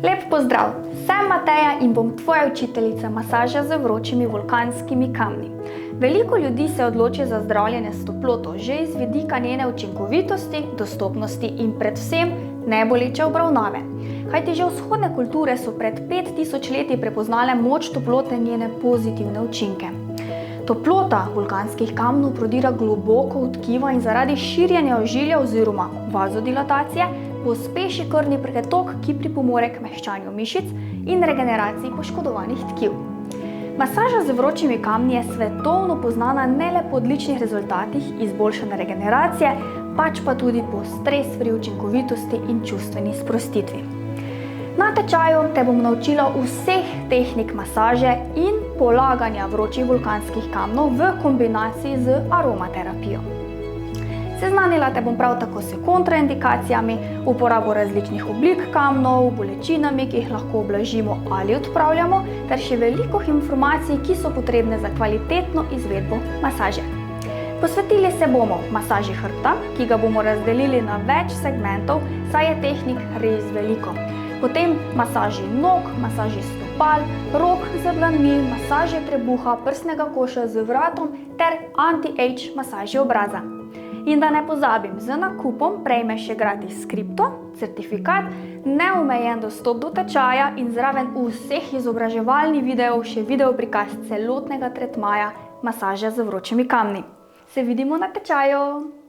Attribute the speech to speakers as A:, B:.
A: Lep pozdrav, sem Mateja in bom tvoja učiteljica masaže z vročimi vulkanskimi kamni. Veliko ljudi se odloči za zdravljenje s toploto že iz vidika njene učinkovitosti, dostopnosti in predvsem neboleče obravnave. Kajti že vzhodne kulture so pred 5000 leti prepoznale moč toplote in njene pozitivne učinke. Toplota vulkanskih kamnov prodira globoko v tkiva in zaradi širjenja ožilja oziroma vazodilatacije pospeši krvni pretok, ki pripomore k mehčanju mišic in regeneraciji poškodovanih tkiv. Masaža z vročimi kamni je svetovno poznana ne le po odličnih rezultatih izboljšane regeneracije, pač pa tudi po stres-free učinkovitosti in čustveni sprostitvi. Na tečaju te bom naučila vseh tehnik masaže in polaganja vročih vulkanskih kamnov v kombinaciji z aromaterapijo. Seznanila te bom prav tako s kontraindikacijami, uporabo različnih oblik kamnov, bolečinami, ki jih lahko ublažimo ali odpravljamo, ter še veliko informacij, ki so potrebne za kvalitetno izvedbo masaže. Posvetili se bomo masaži hrbta, ki ga bomo razdelili na več segmentov, saj je tehnik res veliko. Potem masaži nog, masaži stopal, rok z dlanmi, masaži trebuha, prsnega koša z vratom ter anti-age masaži obraza. In da ne pozabim, z nakupom prejmeš še gratis skripto, certifikat, neomejen dostop do tečaja in zraven vseh izobraževalnih videov še video prikaz celotnega tretmaja masaže z vročimi kamni. Se vidimo na tečaju!